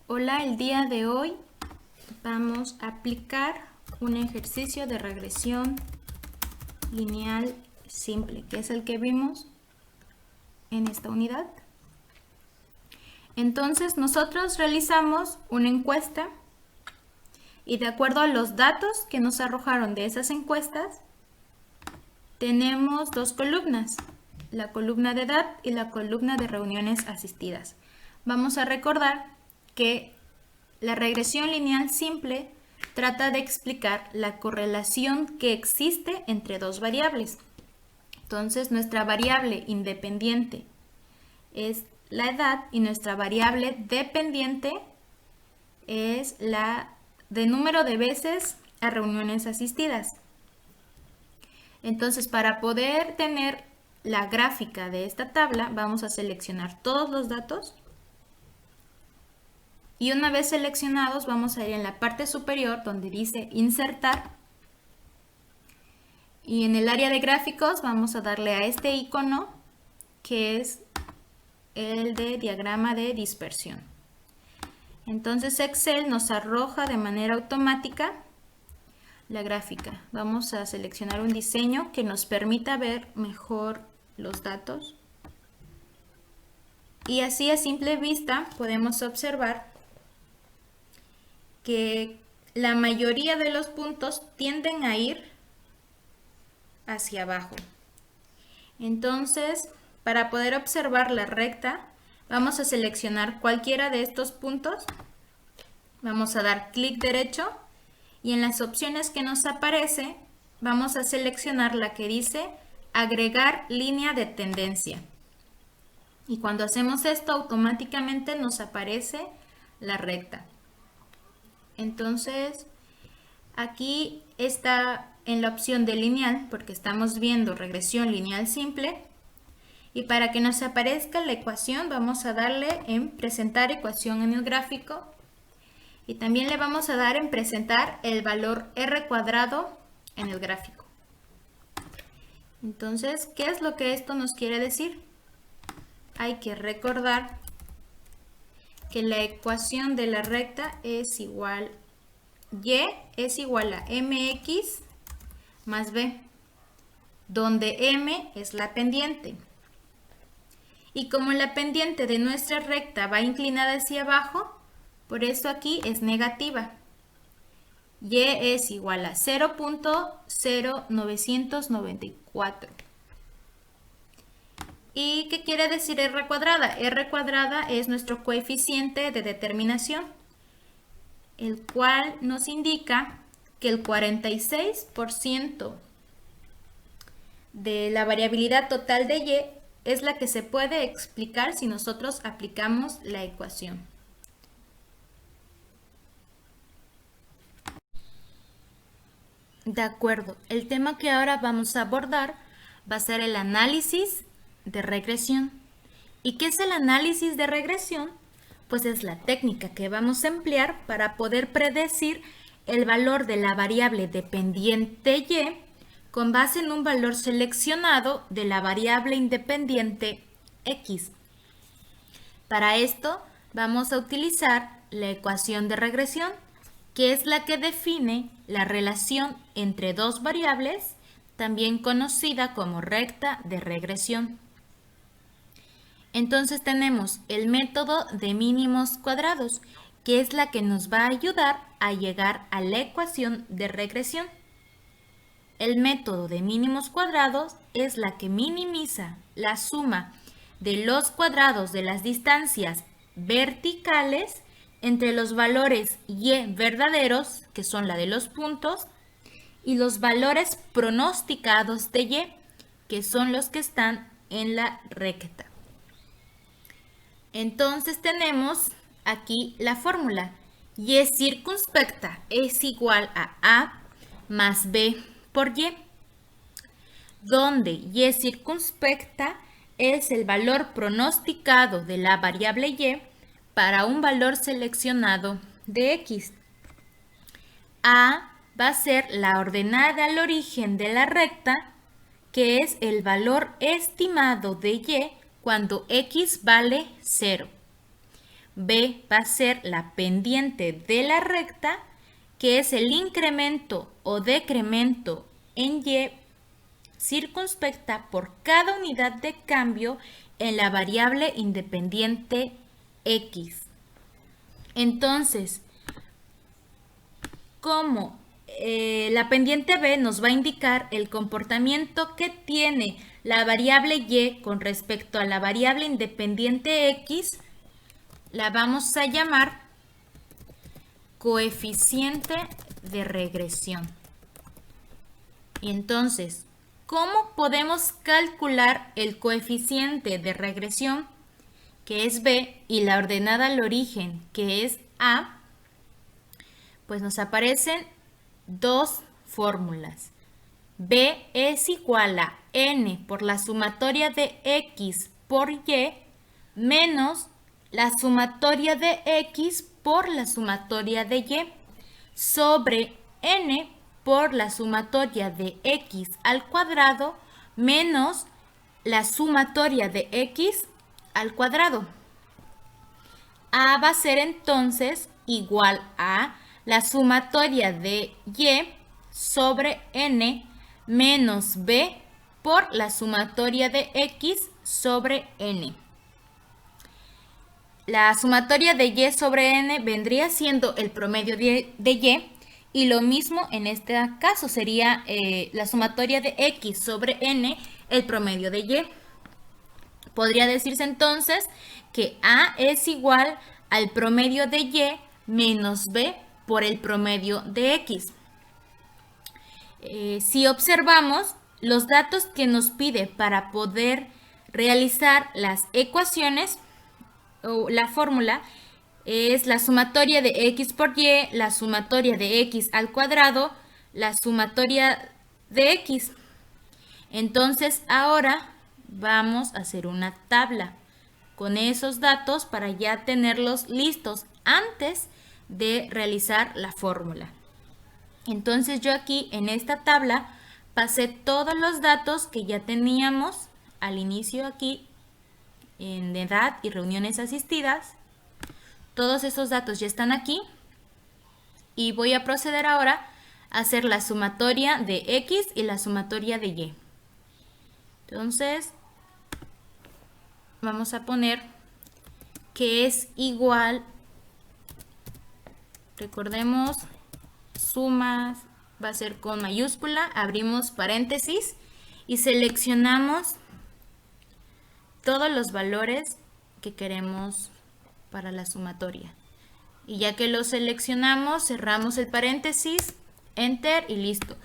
Hola, el día de hoy vamos a aplicar un ejercicio de regresión lineal simple, que es el que vimos en esta unidad. Entonces nosotros realizamos una encuesta y de acuerdo a los datos que nos arrojaron de esas encuestas, tenemos dos columnas, la columna de edad y la columna de reuniones asistidas. Vamos a recordar que la regresión lineal simple trata de explicar la correlación que existe entre dos variables. Entonces, nuestra variable independiente es la edad y nuestra variable dependiente es la de número de veces a reuniones asistidas. Entonces, para poder tener la gráfica de esta tabla, vamos a seleccionar todos los datos. Y una vez seleccionados, vamos a ir en la parte superior donde dice insertar. Y en el área de gráficos vamos a darle a este icono que es el de diagrama de dispersión. Entonces Excel nos arroja de manera automática la gráfica. Vamos a seleccionar un diseño que nos permita ver mejor los datos. Y así a simple vista podemos observar que la mayoría de los puntos tienden a ir hacia abajo. Entonces, para poder observar la recta, vamos a seleccionar cualquiera de estos puntos. Vamos a dar clic derecho y en las opciones que nos aparece, vamos a seleccionar la que dice agregar línea de tendencia. Y cuando hacemos esto, automáticamente nos aparece la recta. Entonces, aquí está en la opción de lineal, porque estamos viendo regresión lineal simple. Y para que nos aparezca la ecuación, vamos a darle en presentar ecuación en el gráfico. Y también le vamos a dar en presentar el valor r cuadrado en el gráfico. Entonces, ¿qué es lo que esto nos quiere decir? Hay que recordar que la ecuación de la recta es igual y es igual a mx más b, donde m es la pendiente. Y como la pendiente de nuestra recta va inclinada hacia abajo, por eso aquí es negativa. Y es igual a 0.0994. ¿Y qué quiere decir r cuadrada? R cuadrada es nuestro coeficiente de determinación, el cual nos indica que el 46% de la variabilidad total de y es la que se puede explicar si nosotros aplicamos la ecuación. De acuerdo, el tema que ahora vamos a abordar va a ser el análisis de regresión. ¿Y qué es el análisis de regresión? Pues es la técnica que vamos a emplear para poder predecir el valor de la variable dependiente y con base en un valor seleccionado de la variable independiente x. Para esto vamos a utilizar la ecuación de regresión, que es la que define la relación entre dos variables, también conocida como recta de regresión. Entonces tenemos el método de mínimos cuadrados, que es la que nos va a ayudar a llegar a la ecuación de regresión. El método de mínimos cuadrados es la que minimiza la suma de los cuadrados de las distancias verticales entre los valores y verdaderos, que son la de los puntos, y los valores pronosticados de y, que son los que están en la recta. Entonces tenemos aquí la fórmula. Y circunspecta es igual a más b por y, donde y circunspecta es el valor pronosticado de la variable y para un valor seleccionado de x. A va a ser la ordenada al origen de la recta, que es el valor estimado de y cuando x vale 0. B va a ser la pendiente de la recta, que es el incremento o decremento en Y circunspecta por cada unidad de cambio en la variable independiente X. Entonces, como la pendiente B nos va a indicar el comportamiento que tiene la variable Y con respecto a la variable independiente X, la vamos a llamar coeficiente de regresión. Y entonces, ¿cómo podemos calcular el coeficiente de regresión, que es B, y la ordenada al origen, que es A? Pues nos aparecen dos fórmulas. B es igual a n por la sumatoria de X por Y menos la sumatoria de X por la sumatoria de Y sobre n por la sumatoria de X al cuadrado menos la sumatoria de X al cuadrado. A va a ser entonces igual a la sumatoria de Y sobre n menos B por la sumatoria de X sobre n. La sumatoria de Y sobre n vendría siendo el promedio de Y lo mismo en este caso sería la sumatoria de X sobre n, el promedio de Y. Podría decirse entonces que A es igual al promedio de Y menos B por el promedio de X. Si observamos los datos que nos pide para poder realizar las ecuaciones o la fórmula, es la sumatoria de X por Y, la sumatoria de X al cuadrado, la sumatoria de X. Entonces ahora vamos a hacer una tabla con esos datos para ya tenerlos listos antes de realizar la fórmula. Entonces yo aquí en esta tabla pasé todos los datos que ya teníamos al inicio aquí en edad y reuniones asistidas. Todos esos datos ya están aquí y voy a proceder ahora a hacer la sumatoria de X y la sumatoria de Y. Entonces vamos a poner que es igual, recordemos, sumas va a ser con mayúscula, abrimos paréntesis y seleccionamos todos los valores que queremos para la sumatoria. Y ya que lo seleccionamos, cerramos el paréntesis, enter y listo.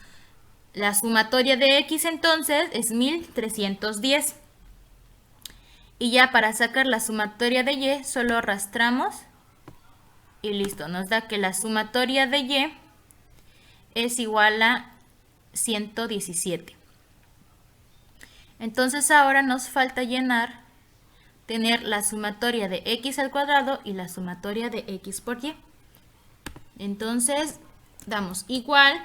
La sumatoria de X entonces es 1310. Y ya para sacar la sumatoria de Y solo arrastramos y listo. Nos da que la sumatoria de Y es igual a 117. Entonces ahora nos falta tener la sumatoria de X al cuadrado y la sumatoria de X por Y. Entonces damos igual,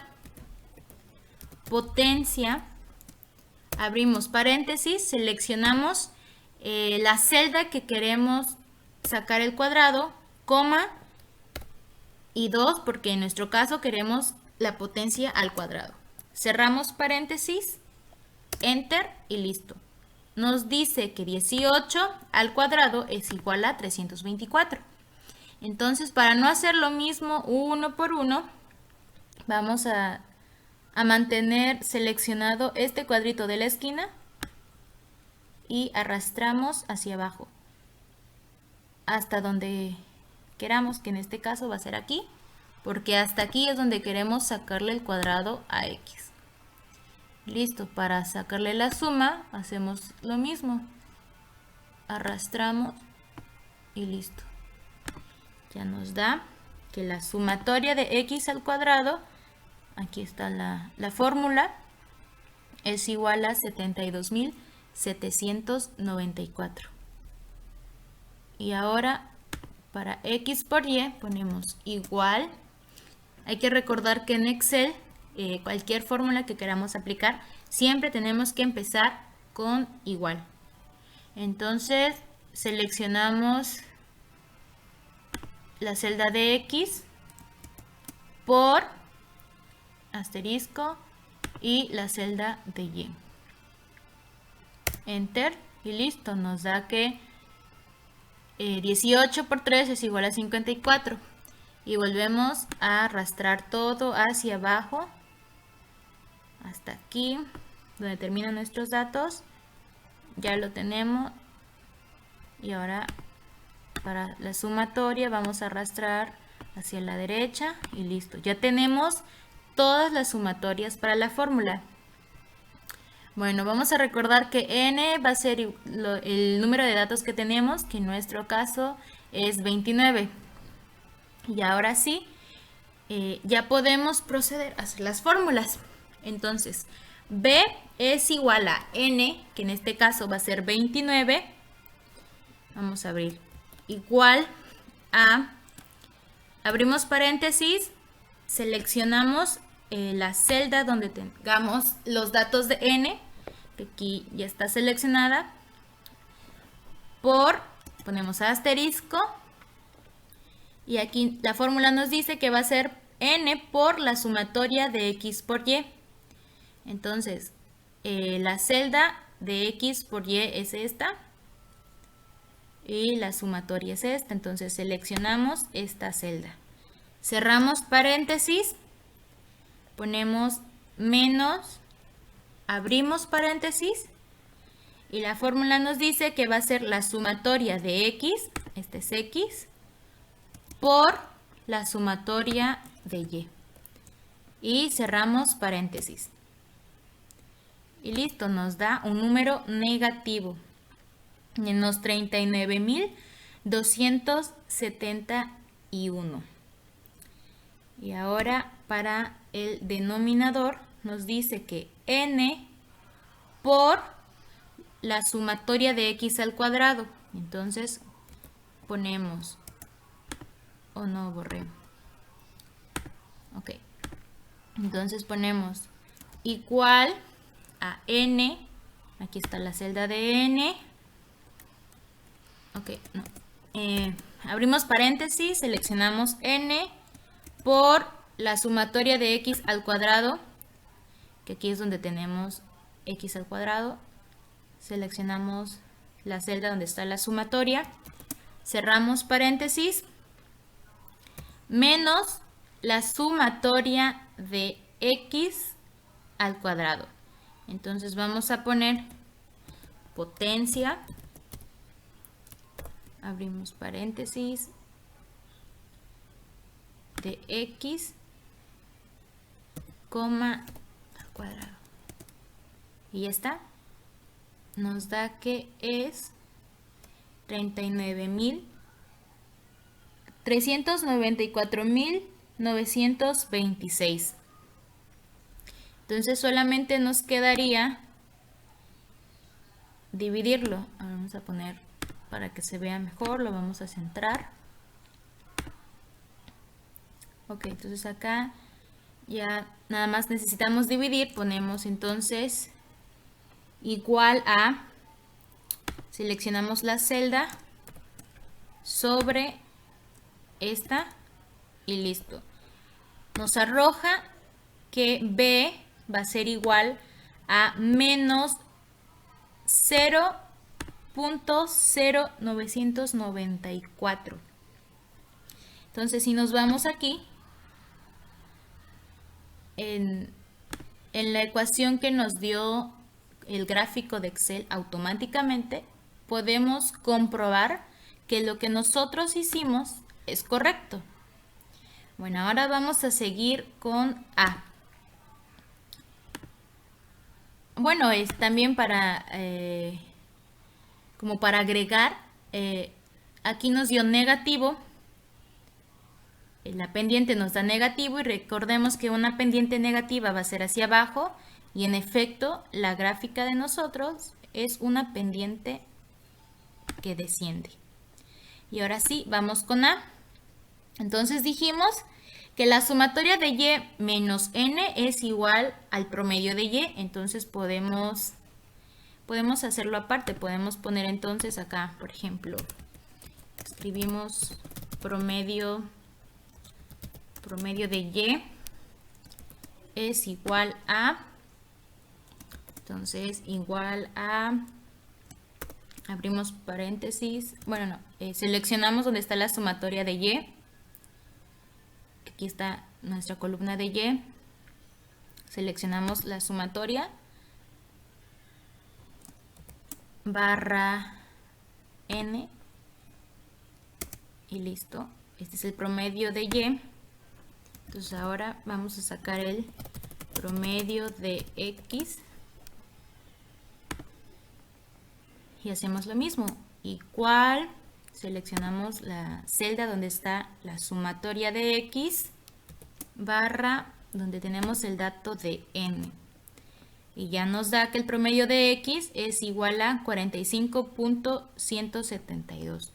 potencia, abrimos paréntesis, seleccionamos la celda que queremos sacar el cuadrado, coma y 2 porque en nuestro caso queremos la potencia al cuadrado. Cerramos paréntesis, enter y listo. Nos dice que 18 al cuadrado es igual a 324. Entonces, para no hacer lo mismo uno por uno, vamos a mantener seleccionado este cuadrito de la esquina y arrastramos hacia abajo hasta donde queramos, que en este caso va a ser aquí, porque hasta aquí es donde queremos sacarle el cuadrado a X. Listo, para sacarle la suma hacemos lo mismo, arrastramos y listo. Ya nos da que la sumatoria de X al cuadrado, aquí está la fórmula, es igual a 72.794. Y ahora para X por Y ponemos igual. Hay que recordar que en Excel cualquier fórmula que queramos aplicar siempre tenemos que empezar con igual. Entonces seleccionamos la celda de X por asterisco y la celda de Y. Enter y listo, nos da que 18 por 3 es igual a 54. Y volvemos a arrastrar todo hacia abajo hasta aquí, donde terminan nuestros datos. Ya lo tenemos. Y ahora para la sumatoria vamos a arrastrar hacia la derecha y listo. Ya tenemos todas las sumatorias para la fórmula. Bueno, vamos a recordar que n va a ser el número de datos que tenemos, que en nuestro caso es 29. Y ahora sí, ya podemos proceder a hacer las fórmulas. Entonces, b es igual a n, que en este caso va a ser 29. Vamos a abrir. Igual a, abrimos paréntesis, seleccionamos la celda donde tengamos los datos de n, que aquí ya está seleccionada, ponemos asterisco, y aquí la fórmula nos dice que va a ser n por la sumatoria de x por y. Entonces, la celda de x por y es esta, y la sumatoria es esta. Entonces seleccionamos esta celda, cerramos paréntesis, ponemos menos, abrimos paréntesis, y la fórmula nos dice que va a ser la sumatoria de x, este es x, por la sumatoria de y. Y cerramos paréntesis. Y listo, nos da un número negativo. Menos 39.271. Y ahora para el denominador nos dice que n por la sumatoria de x al cuadrado. Entonces ponemos, no borré. Ok. Entonces ponemos igual a n. Aquí está la celda de n. Ok, no. Abrimos paréntesis, seleccionamos n por la sumatoria de x al cuadrado, que aquí es donde tenemos x al cuadrado. Seleccionamos la celda donde está la sumatoria, cerramos paréntesis, menos la sumatoria de x al cuadrado. Entonces vamos a poner potencia, abrimos paréntesis, de x, coma al cuadrado. Y ya está. Nos da que es 394.926. Entonces solamente nos quedaría dividirlo. Ahora vamos a poner para que se vea mejor, lo vamos a centrar. Ok, entonces acá ya nada más necesitamos dividir, ponemos entonces igual a, seleccionamos la celda sobre esta y listo. Nos arroja que b va a ser igual a menos 0.0994. Entonces si nos vamos aquí, en la ecuación que nos dio el gráfico de Excel automáticamente, podemos comprobar que lo que nosotros hicimos es correcto. Bueno, ahora vamos a seguir con A. Bueno, es también para, como para agregar, aquí nos dio negativo. La pendiente nos da negativo y recordemos que una pendiente negativa va a ser hacia abajo y en efecto la gráfica de nosotros es una pendiente que desciende. Y ahora sí, vamos con A. Entonces dijimos que la sumatoria de y menos n es igual al promedio de y, entonces podemos hacerlo aparte, podemos poner entonces acá, por ejemplo, escribimos promedio de Y es igual a, entonces igual a, abrimos paréntesis, bueno no, seleccionamos donde está la sumatoria de Y, aquí está nuestra columna de Y, seleccionamos la sumatoria, barra N, y listo, este es el promedio de Y. Entonces ahora vamos a sacar el promedio de X y hacemos lo mismo, igual, seleccionamos la celda donde está la sumatoria de X, barra donde tenemos el dato de N, y ya nos da que el promedio de X es igual a 45.172.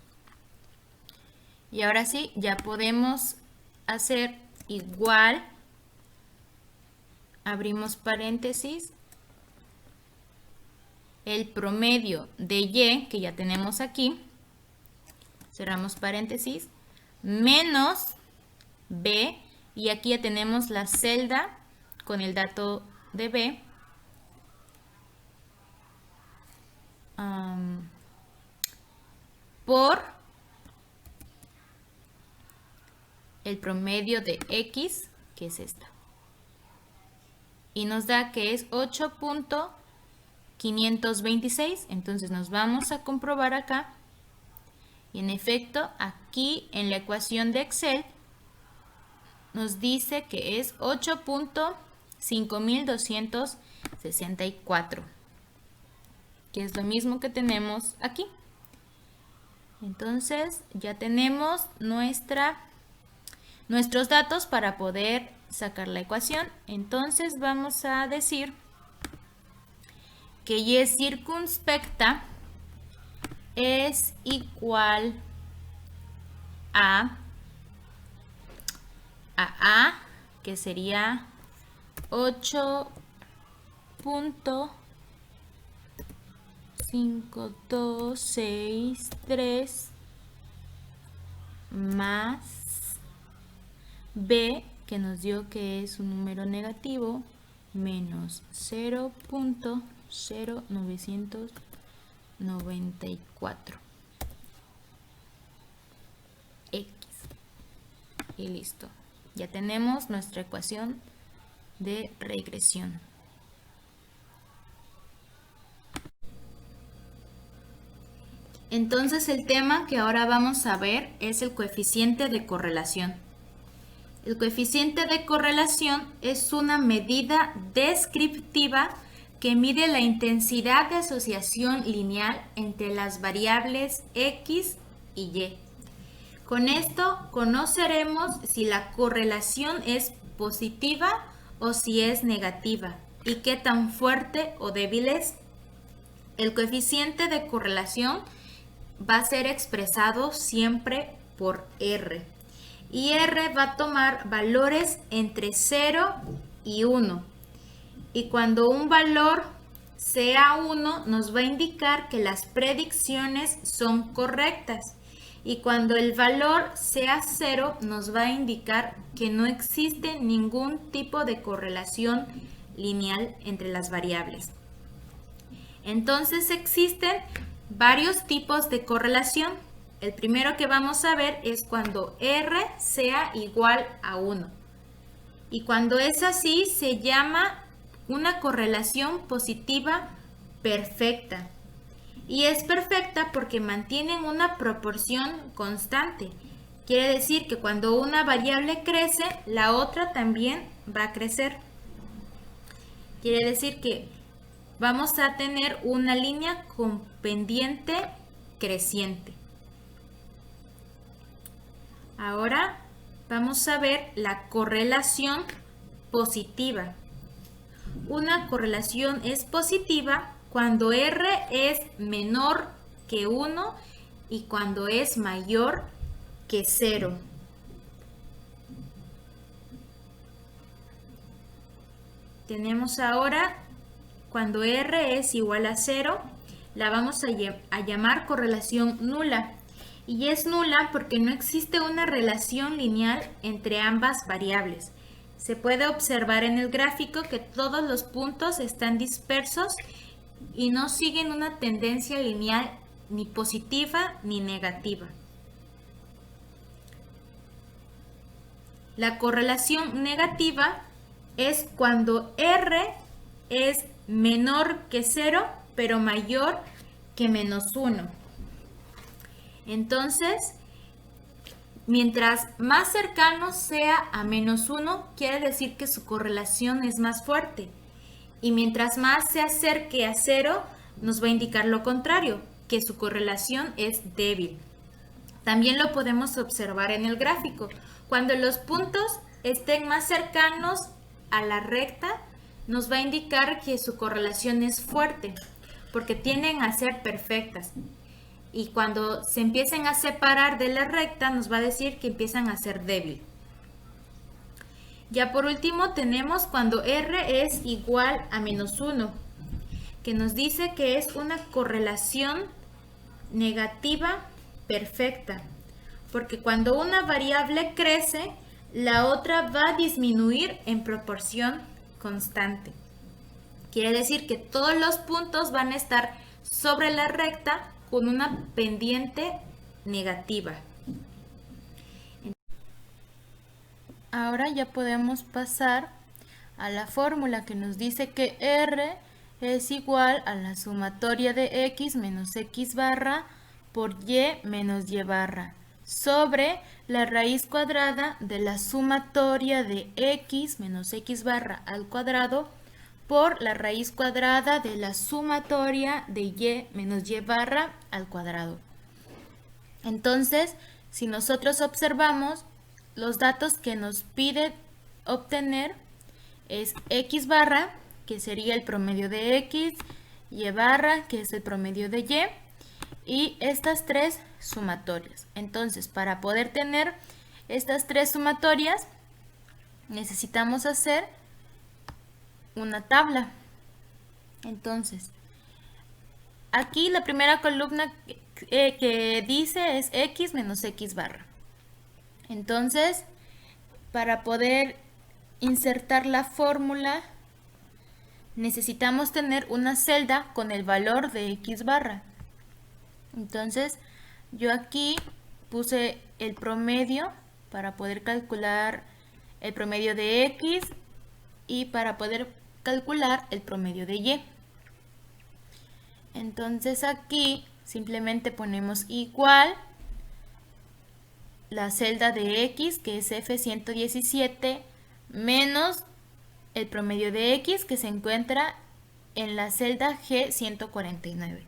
Y ahora sí, ya podemos hacer igual, abrimos paréntesis, el promedio de Y, que ya tenemos aquí, cerramos paréntesis, menos B, y aquí ya tenemos la celda con el dato de B, por el promedio de X, que es esta. Y nos da que es 8.526. Entonces nos vamos a comprobar acá. Y en efecto, aquí en la ecuación de Excel nos dice que es 8.5264. Que es lo mismo que tenemos aquí. Entonces ya tenemos nuestros datos para poder sacar la ecuación. Entonces vamos a decir que Y circunspecta es igual a A, que sería 8.5263 más B, que nos dio que es un número negativo, menos 0.0994 X. Y listo. Ya tenemos nuestra ecuación de regresión. Entonces el tema que ahora vamos a ver es el coeficiente de correlación. El coeficiente de correlación es una medida descriptiva que mide la intensidad de asociación lineal entre las variables X y Y. Con esto conoceremos si la correlación es positiva o si es negativa y qué tan fuerte o débil es. El coeficiente de correlación va a ser expresado siempre por R. Y R va a tomar valores entre 0 y 1. Y cuando un valor sea 1, nos va a indicar que las predicciones son correctas. Y cuando el valor sea 0, nos va a indicar que no existe ningún tipo de correlación lineal entre las variables. Entonces existen varios tipos de correlación. El primero que vamos a ver es cuando R sea igual a 1. Y cuando es así se llama una correlación positiva perfecta. Y es perfecta porque mantienen una proporción constante. Quiere decir que cuando una variable crece, la otra también va a crecer. Quiere decir que vamos a tener una línea con pendiente creciente. Ahora vamos a ver la correlación positiva. Una correlación es positiva cuando R es menor que 1 y cuando es mayor que 0. Tenemos ahora cuando R es igual a 0, la vamos a llamar correlación nula. y es nula porque no existe una relación lineal entre ambas variables. Se puede observar en el gráfico que todos los puntos están dispersos y no siguen una tendencia lineal ni positiva ni negativa. La correlación negativa es cuando R es menor que 0, pero mayor que -1. Entonces, mientras más cercano sea a -1, quiere decir que su correlación es más fuerte. Y mientras más se acerque a 0, nos va a indicar lo contrario, que su correlación es débil. También lo podemos observar en el gráfico. Cuando los puntos estén más cercanos a la recta, nos va a indicar que su correlación es fuerte, porque tienden a ser perfectas. Y cuando se empiecen a separar de la recta, nos va a decir que empiezan a ser débil. Ya por último tenemos cuando R es igual a -1, que nos dice que es una correlación negativa perfecta, porque cuando una variable crece, la otra va a disminuir en proporción constante. Quiere decir que todos los puntos van a estar sobre la recta con una pendiente negativa. Ahora ya podemos pasar a la fórmula que nos dice que R es igual a la sumatoria de x menos x barra por y menos y barra sobre la raíz cuadrada de la sumatoria de x menos x barra al cuadrado por la raíz cuadrada de la sumatoria de y menos y barra al cuadrado. Entonces, si nosotros observamos, los datos que nos pide obtener es x barra, que sería el promedio de x, y barra, que es el promedio de y estas tres sumatorias. Entonces, para poder tener estas tres sumatorias, necesitamos hacer una tabla. Entonces, aquí la primera columna que dice es x menos x barra. Entonces, para poder insertar la fórmula, necesitamos tener una celda con el valor de x barra. Entonces, yo aquí puse el promedio para poder calcular el promedio de x y para poder calcular el promedio de y. Entonces aquí simplemente ponemos igual la celda de x, que es F117, menos el promedio de x, que se encuentra en la celda G149.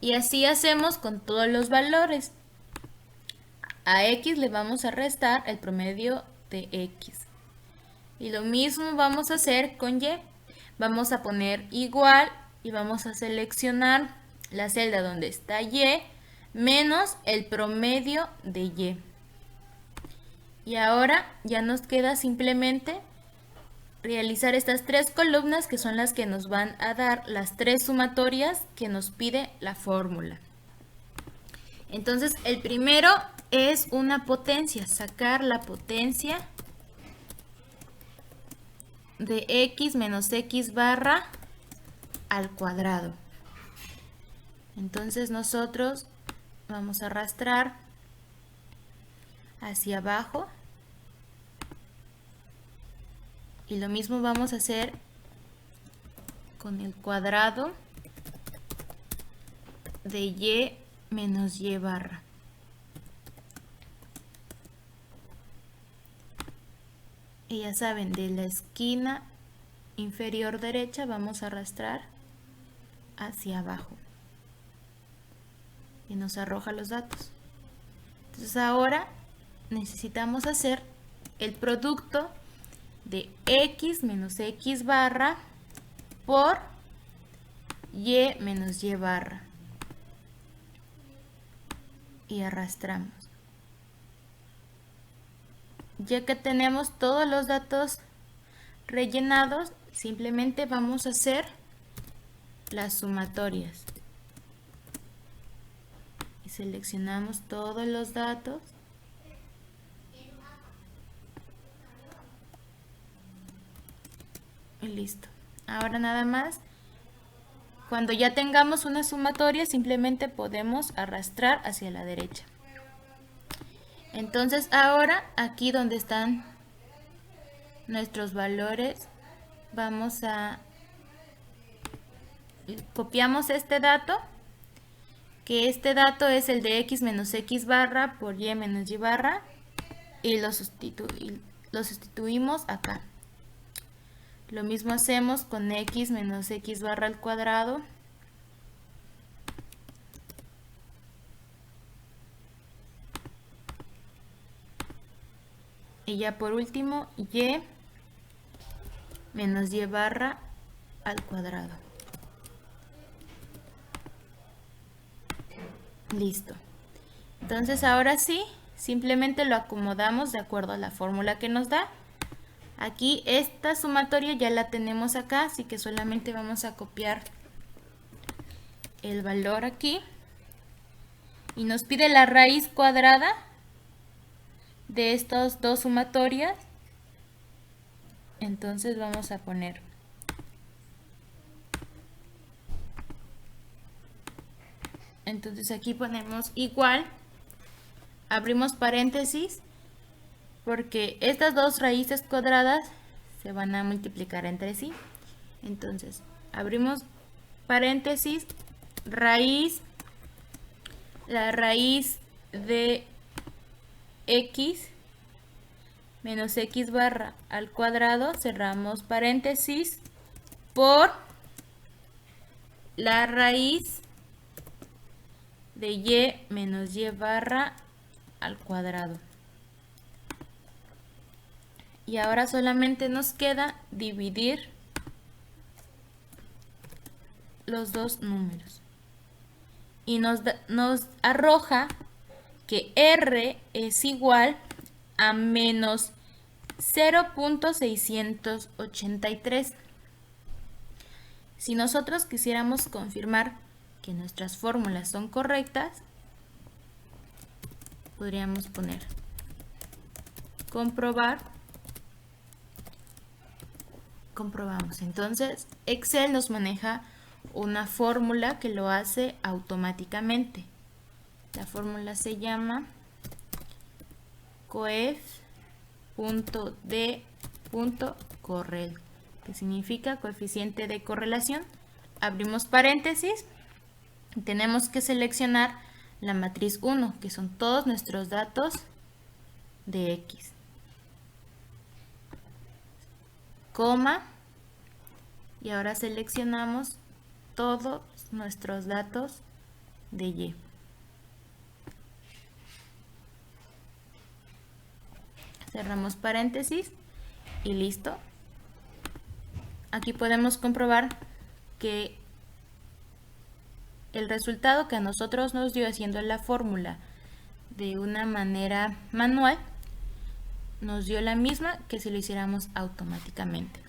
Y así hacemos con todos los valores. A x le vamos a restar el promedio de x. Y lo mismo vamos a hacer con y. Vamos a poner igual y vamos a seleccionar la celda donde está y menos el promedio de y. Y ahora ya nos queda simplemente realizar estas tres columnas, que son las que nos van a dar las tres sumatorias que nos pide la fórmula. Entonces, el primero es una potencia, sacar la potencia de x menos x barra al cuadrado. Entonces nosotros vamos a arrastrar hacia abajo y lo mismo vamos a hacer con el cuadrado de y menos y barra. Y ya saben, de la esquina inferior derecha vamos a arrastrar hacia abajo y nos arroja los datos. Entonces ahora necesitamos hacer el producto de x menos x barra por y menos y barra y arrastramos. Ya que tenemos todos los datos rellenados, simplemente vamos a hacer las sumatorias. Y seleccionamos todos los datos. Y listo. Ahora nada más, cuando ya tengamos una sumatoria, simplemente podemos arrastrar hacia la derecha. Entonces ahora, aquí donde están nuestros valores, vamos a copiamos este dato, que este dato es el de x menos x barra por y menos y barra, y lo sustituimos acá. Lo mismo hacemos con x menos x barra al cuadrado. Y ya por último, y menos y barra al cuadrado. Listo. Entonces ahora sí, simplemente lo acomodamos de acuerdo a la fórmula que nos da. Aquí esta sumatoria ya la tenemos acá, así que solamente vamos a copiar el valor aquí. Y nos pide la raíz cuadrada de estas dos sumatorias. Entonces vamos a poner aquí ponemos igual, abrimos paréntesis, porque estas dos raíces cuadradas se van a multiplicar entre sí. Entonces abrimos paréntesis, la raíz de x menos x barra al cuadrado, cerramos paréntesis, por la raíz de y menos y barra al cuadrado. Y ahora solamente nos queda dividir los dos números. Y nos arroja que R es igual a menos 0.683. Si nosotros quisiéramos confirmar que nuestras fórmulas son correctas, podríamos poner comprobamos. Entonces Excel nos maneja una fórmula que lo hace automáticamente. La fórmula se llama coef.d.correl, que significa coeficiente de correlación. Abrimos paréntesis y tenemos que seleccionar la matriz 1, que son todos nuestros datos de x, coma, y ahora seleccionamos todos nuestros datos de y. Cerramos paréntesis y listo. Aquí podemos comprobar que el resultado que a nosotros nos dio haciendo la fórmula de una manera manual nos dio la misma que si lo hiciéramos automáticamente.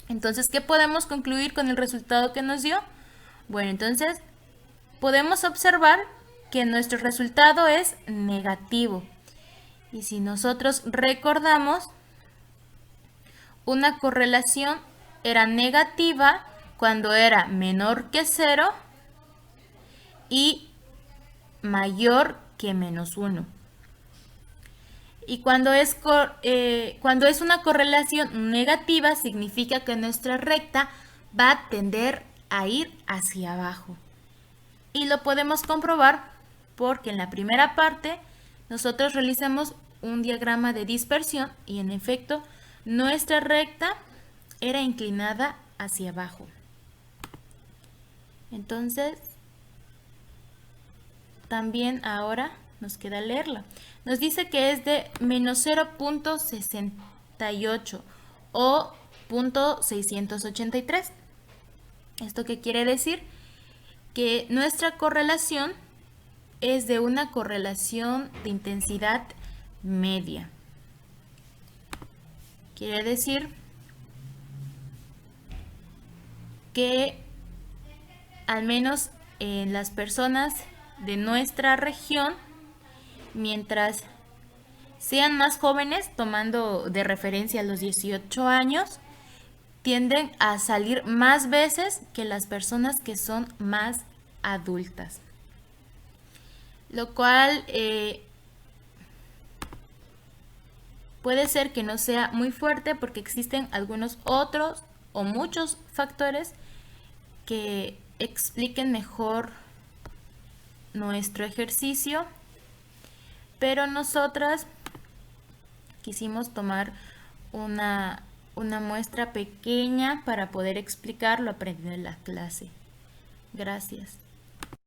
Entonces, ¿qué podemos concluir con el resultado que nos dio? Bueno, entonces podemos observar que nuestro resultado es negativo. Y si nosotros recordamos, una correlación era negativa cuando era menor que 0 y mayor que menos 1. Y cuando es una correlación negativa, significa que nuestra recta va a tender a ir hacia abajo. Y lo podemos comprobar porque en la primera parte nosotros realizamos un diagrama de dispersión y en efecto nuestra recta era inclinada hacia abajo. Entonces, también ahora nos queda leerla. Nos dice que es de menos 0.68 o 0.683. ¿Esto qué quiere decir? Que nuestra correlación es de una correlación de intensidad media. Quiere decir que al menos en las personas de nuestra región, mientras sean más jóvenes, tomando de referencia los 18 años, tienden a salir más veces que las personas que son más adultas. Lo cual puede ser que no sea muy fuerte porque existen algunos otros o muchos factores que expliquen mejor nuestro ejercicio, pero nosotras quisimos tomar una muestra pequeña para poder explicar lo aprendido en la clase. Gracias.